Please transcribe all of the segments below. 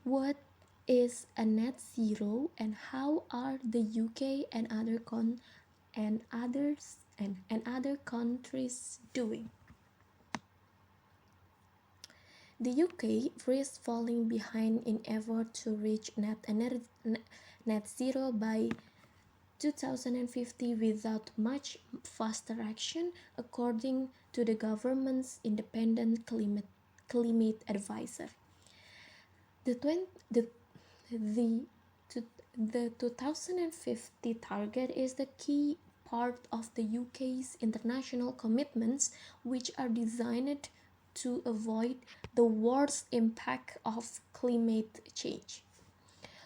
What is a net zero, and how are the UK and other countries doing? The UK risks falling behind in effort to reach net zero by 2050 without much faster action, according to the government's independent climate advisor. The, 20, the, the 2050 target is the key part of the UK's international commitments, which are designed to avoid the worst impact of climate change.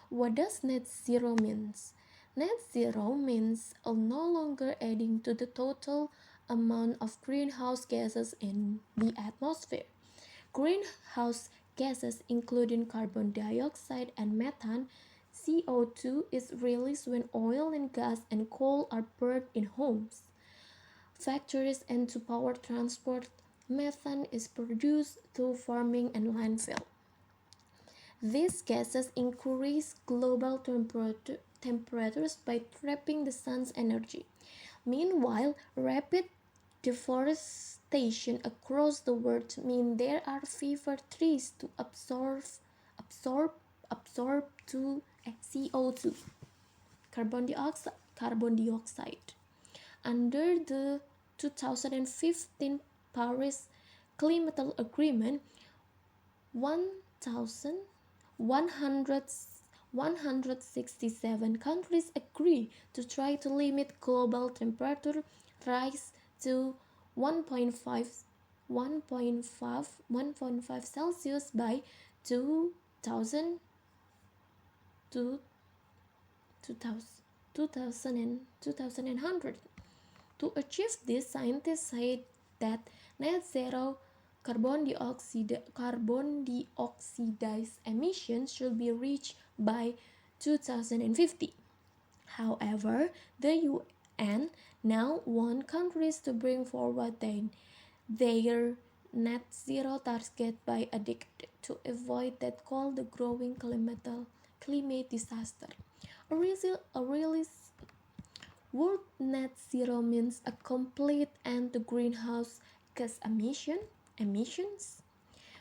What does net zero means? Net zero means no longer adding to the total amount of greenhouse gases in the atmosphere. Greenhouse gases, including carbon dioxide and methane, CO2 is released when oil and gas and coal are burned in homes, factories, and to power transport. Methane is produced through farming and landfill. These gases increase global temperatures by trapping the sun's energy. Meanwhile, rapid deforestation across the world means there are fewer trees to absorb to CO2, carbon dioxide. Under the 2015 Paris Climate Agreement, 167 countries agree to try to limit global temperature rise to 1.5 Celsius by 2000 to 2100. To achieve this, scientists say that net zero carbon dioxide emissions should be reached by 2050. However, the UN now wants countries to bring forward their net zero target by a decade to avoid that called the growing climate disaster. A really world net zero means a complete end to greenhouse gas emissions.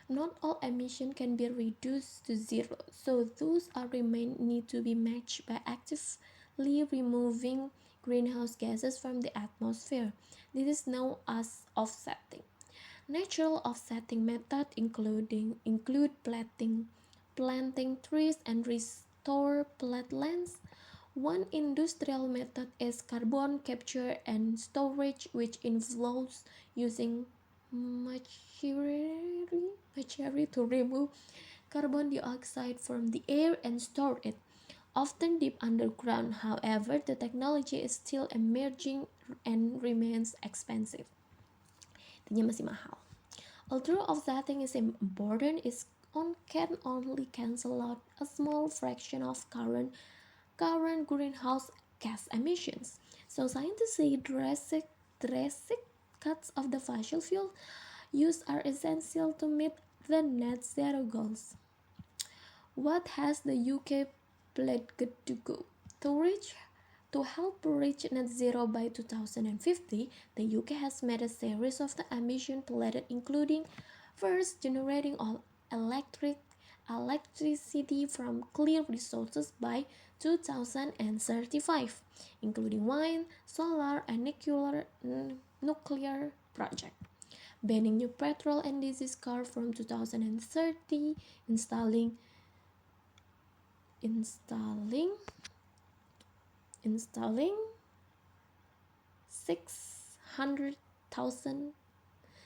Not all emissions can be reduced to zero, so those are remain need to be matched by actively removing greenhouse gases from the atmosphere. This is known as offsetting. Natural offsetting methods include planting trees and restore peatlands. One industrial method is carbon capture and storage, which involves using machinery to remove carbon dioxide from the air and store it, often deep underground. However, the technology is still emerging and remains expensive. Intinya masih mahal. Although offsetting is important, it can only cancel out a small fraction of current greenhouse gas emissions. So scientists say drastic cuts of the fossil fuel use are essential to meet the net zero goals. What has the UK pledged to go? To help reach net zero by 2050, the UK has made a series of the emission pledges, including first, generating all electricity from clean resources by 2035, including wind, solar, and nuclear projects. Banning new petrol and diesel cars from 2030, installing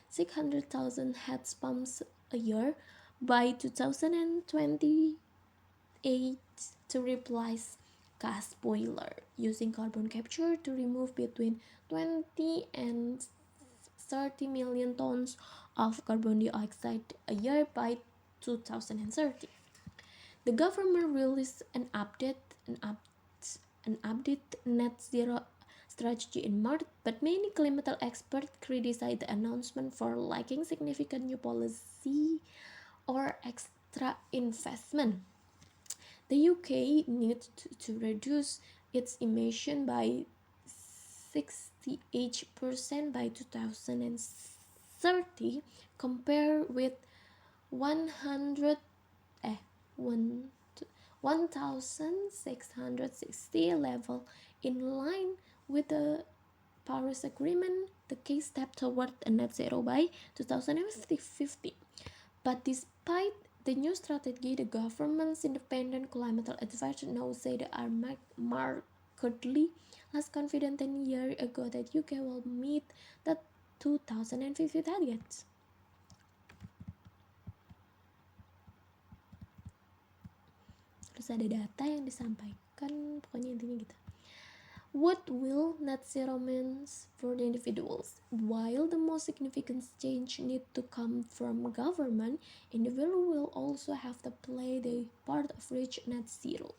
600,000 heat pumps a year by 2028 to replace gas boiler, using carbon capture to remove between 20 and 30 million tons of carbon dioxide a year by 2030. The government released an update net zero strategy in March, but many climate experts criticize the announcement for lacking significant new policy or extra investment. The UK needs to reduce its emission by 68% by 2030 compared with 100 1 1660 level, in line with the Paris Agreement, the key step toward a net zero by 2050. But despite the new strategy, the government's independent climate advisor now say they are markedly less confident than a year ago that UK will meet the 2050 targets. Terus ada data yang disampaikan, pokoknya intinya gitu. What will net zero means for the individuals? While the most significant change need to come from government, individuals will also have to play their part of reach net zero,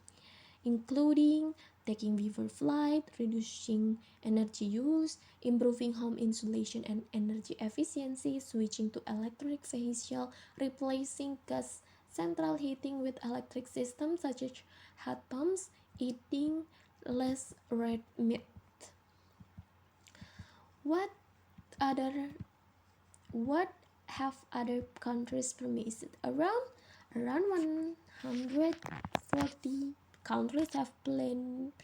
including taking fewer flights, reducing energy use, improving home insulation and energy efficiency, switching to electric vehicles, replacing gas central heating with electric systems such as heat pumps, eating less red meat. What have other countries permitted? Around 140 countries have pledged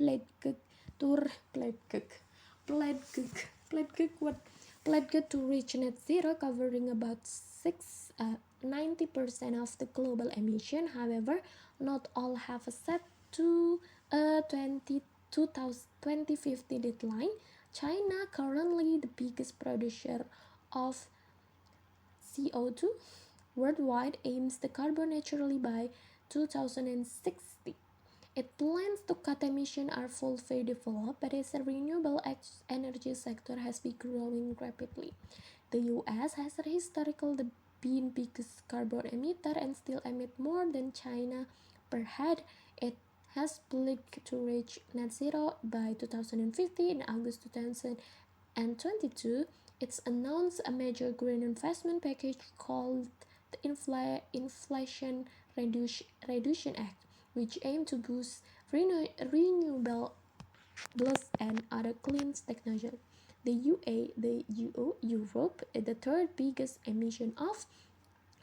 to reach net zero, covering about 90% of the global emission. However, not all have set to a 2050 deadline. China, currently the biggest producer of CO2 worldwide, aims to carbon neutrality by 2060. It plans to cut emissions are fully developed, but its renewable energy sector has been growing rapidly. The US has historically been biggest carbon emitter and still emit more than China per head. It has pledged to reach net zero by 2050. In August 2022, it's announced a major green investment package called the Inflation Reduction Act, which aims to boost renewable and other clean technology. Europe, the third biggest emission of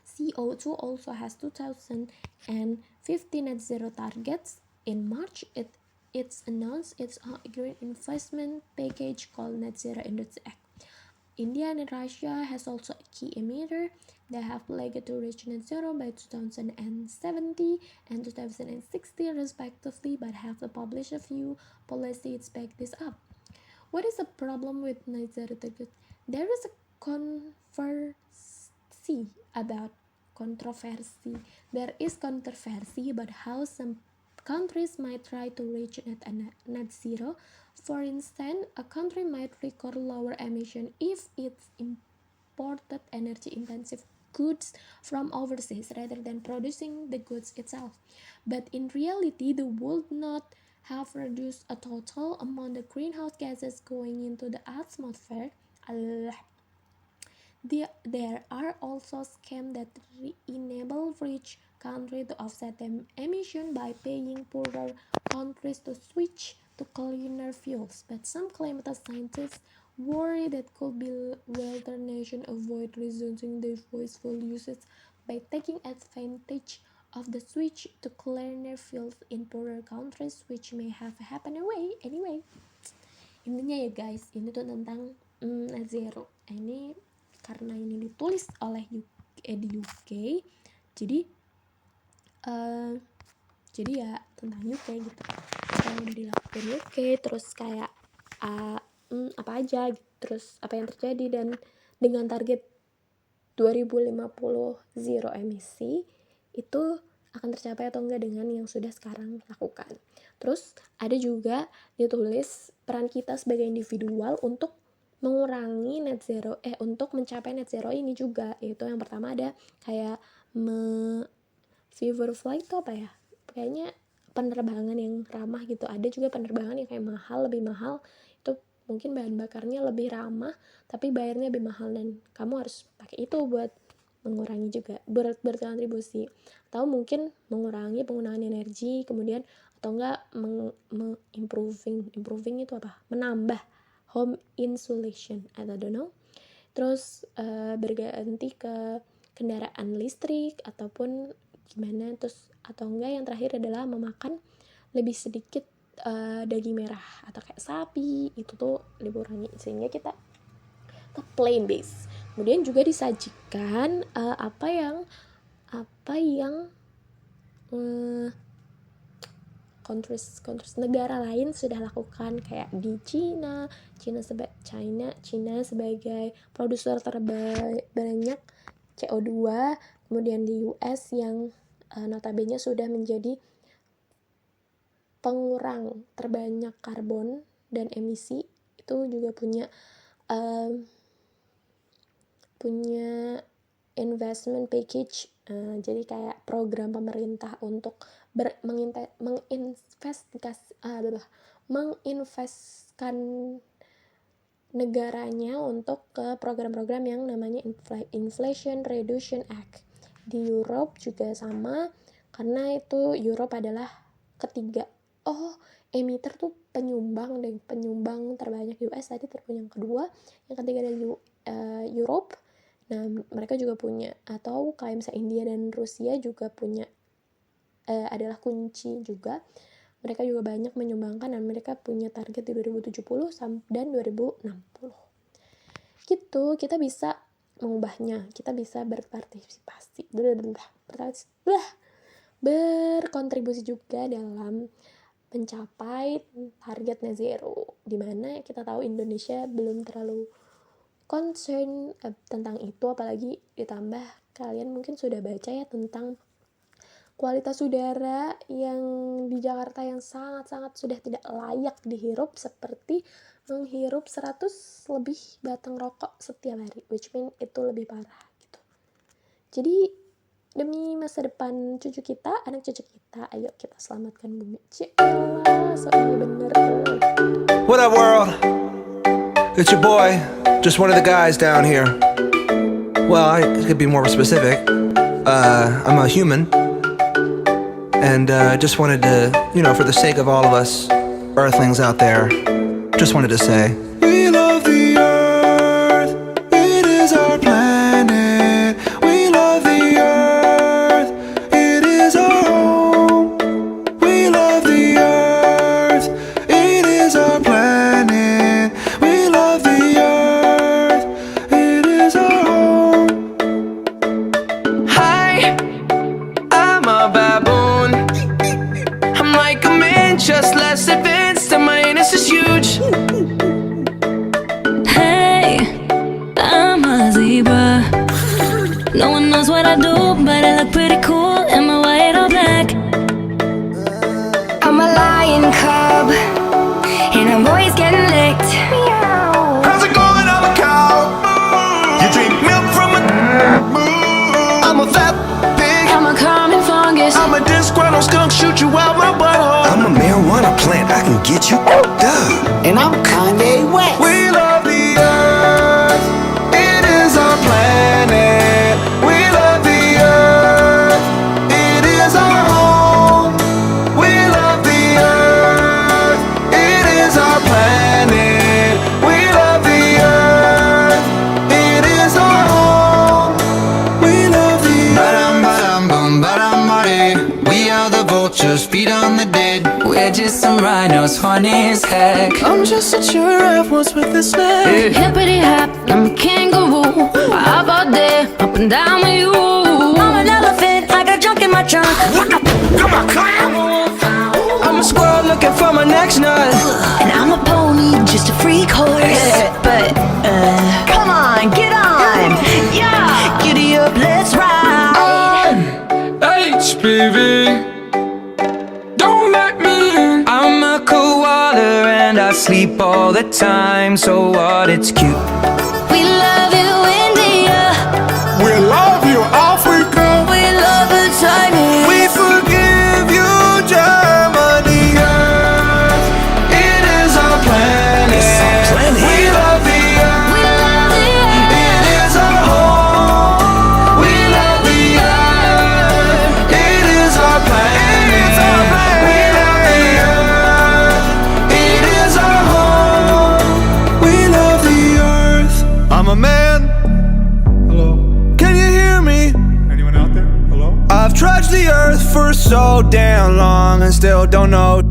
CO2, also has 2050 net zero targets. In March, it's announced its green investment package called Net Zero Industry Act. India and Russia has also a key emitter. They have pledged to reach net zero by 2070 and 2060 respectively, but have to publish a few policies to back this up. What is the problem with net zero target? There is a There is controversy about how some countries might try to reach net zero. For instance, a country might record lower emission if it's imported energy-intensive goods from overseas rather than producing the goods itself. But in reality, the world not have reduced a total amount of greenhouse gases going into the atmosphere. There are also schemes that enable rich countries to offset them emission by paying poorer countries to switch to cleaner fuels. But some climate scientists worry that could be wealthier nations avoid reducing their fossil usage by taking advantage of the switch to cleaner fuels in poorer countries, which may have happened anyway. Intinya ya guys, ini tuh tentang net zero. Ini karena ini ditulis oleh di UK, jadi ya tentang UK gitu, yang udah dilakukan UK, terus kayak apa aja gitu, terus apa yang terjadi, dan dengan target 2050 zero emisi itu akan tercapai atau enggak dengan yang sudah sekarang lakukan. Terus ada juga ditulis peran kita sebagai individual untuk mengurangi net zero, untuk mencapai net zero ini juga, yaitu yang pertama ada kayak fewer flight itu apa ya, kayaknya penerbangan yang ramah gitu. Ada juga penerbangan yang kayak lebih mahal, itu mungkin bahan bakarnya lebih ramah tapi bayarnya lebih mahal, dan kamu harus pakai itu buat mengurangi juga, berkontribusi, atau mungkin mengurangi penggunaan energi, kemudian atau enggak improving itu apa? Menambah home insulation, I don't know. Terus berganti ke kendaraan listrik ataupun gimana, terus atau enggak yang terakhir adalah memakan lebih sedikit daging merah atau kayak sapi, itu tuh dikurangi sehingga kita ke plant based. Kemudian juga disajikan apa yang countries negara lain sudah lakukan, kayak di Cina sebagai produser terbanyak CO2, kemudian di US yang notabene sudah menjadi pengurang terbanyak karbon dan emisi, itu juga punya investment package, jadi kayak program pemerintah untuk menginvestkan negaranya untuk ke program-program yang namanya Inflation Reduction Act. Di Europe juga sama, karena itu Europe adalah ketiga. Emitter tuh penyumbang terbanyak US tadi, terus yang kedua, yang ketiga adalah Europe. Nah, mereka juga punya, atau kayak misalnya India dan Rusia juga punya, adalah kunci juga. Mereka juga banyak menyumbangkan dan mereka punya target di 2070 dan 2060. Gitu, kita bisa mengubahnya, kita bisa berpartisipasi, berkontribusi juga dalam mencapai target net zero, dimana kita tahu Indonesia belum terlalu concern tentang itu, apalagi ditambah kalian mungkin sudah baca ya tentang kualitas udara yang di Jakarta yang sangat-sangat sudah tidak layak dihirup, seperti menghirup 100 lebih batang rokok setiap hari, which mean itu lebih parah gitu. Jadi demi masa depan cucu kita, anak cucu kita, ayo kita selamatkan bumi. Ciaaah, so ini bener. What up, world? It's your boy, just one of the guys down here. Well, I could be more specific. I'm a human, and just wanted to, for the sake of all of us Earthlings out there, just wanted to say, we love the Earth. It is our planet. We love the Earth. It is our home. We love the Earth. It is our planet. We love the Earth. It is our home. Hi, I'm a baboon. I'm like a man, just less advanced, and my anus is huge. Hey, I'm a zebra. No one knows what I do, but I look pretty cool. Am I white or black? I'm a lion cub, and I'm always getting licked. How's it going? I'm a cow. You drink milk from a. I'm a fat pig. I'm a common fungus. I'm a disgruntled skunk, shoot you out my butthole. I'm a marijuana plant, I can get you up. And I'm Kanye West. We love the Earth. It is our planet. We love the Earth. It is our home. We love the Earth. It is our planet. We love the Earth. It is our home. We love the Earth. Ba-dum, boom, ba-dum, body. We are the vultures, feet on the dead. We're just some rhinos, funny as heck. I'm just a giraffe, what's with this neck? Hippity hop, I'm a kangaroo. I hop out there, up and down with you. I'm an elephant, I got junk in my trunk. I'm a clown. I'm a squirrel looking for my next nut. And I'm a pony, just a freak horse. But, come on, get on. Yeah, giddy up, let's ride. HPV. Don't let me in. I'm a koala and I sleep all the time. So what? It's cute. We love you, India. We love you, Africa. We love the Chinese. We forgive you, Germany. Earth. It is our planet. We love the Earth. We love the It is our home. We Earth for so damn long and still don't know.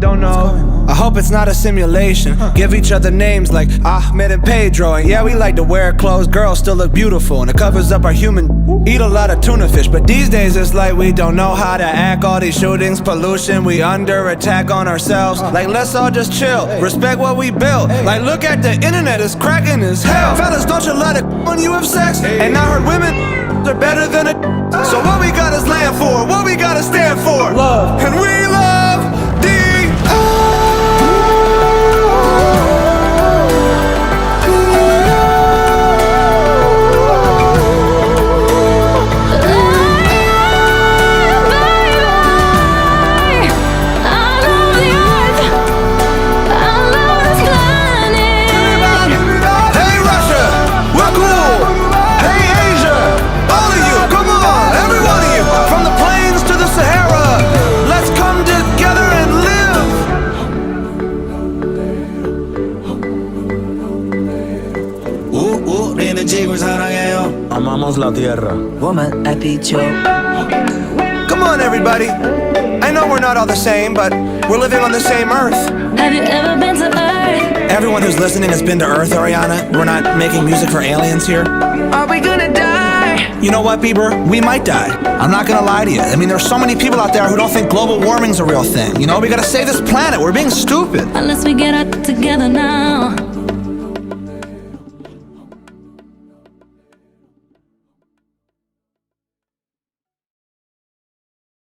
I hope it's not a simulation. Give each other names like Ahmed and Pedro. And yeah, we like to wear clothes, girls still look beautiful, and it covers up our human. Eat a lot of tuna fish, but these days it's like we don't know how to act. All these shootings, pollution, we under attack on ourselves. Like let's all just chill, respect what we built. Like look at the internet, it's cracking as hell. Fellas, don't you let it when you have sex. And I heard women are better than a. So what we gotta stand for, what we gotta stand for, love. And we love the Amamos la tierra. Woman, I beat you. Come on, everybody. I know we're not all the same, but we're living on the same Earth. Have you ever been to Earth? Everyone who's listening has been to Earth, Ariana. We're not making music for aliens here. Are we gonna die? You know what, Bieber? We might die. I'm not gonna lie to you. I mean, there's so many people out there who don't think global warming's a real thing. You know, we gotta save this planet. We're being stupid. Unless we get out together now.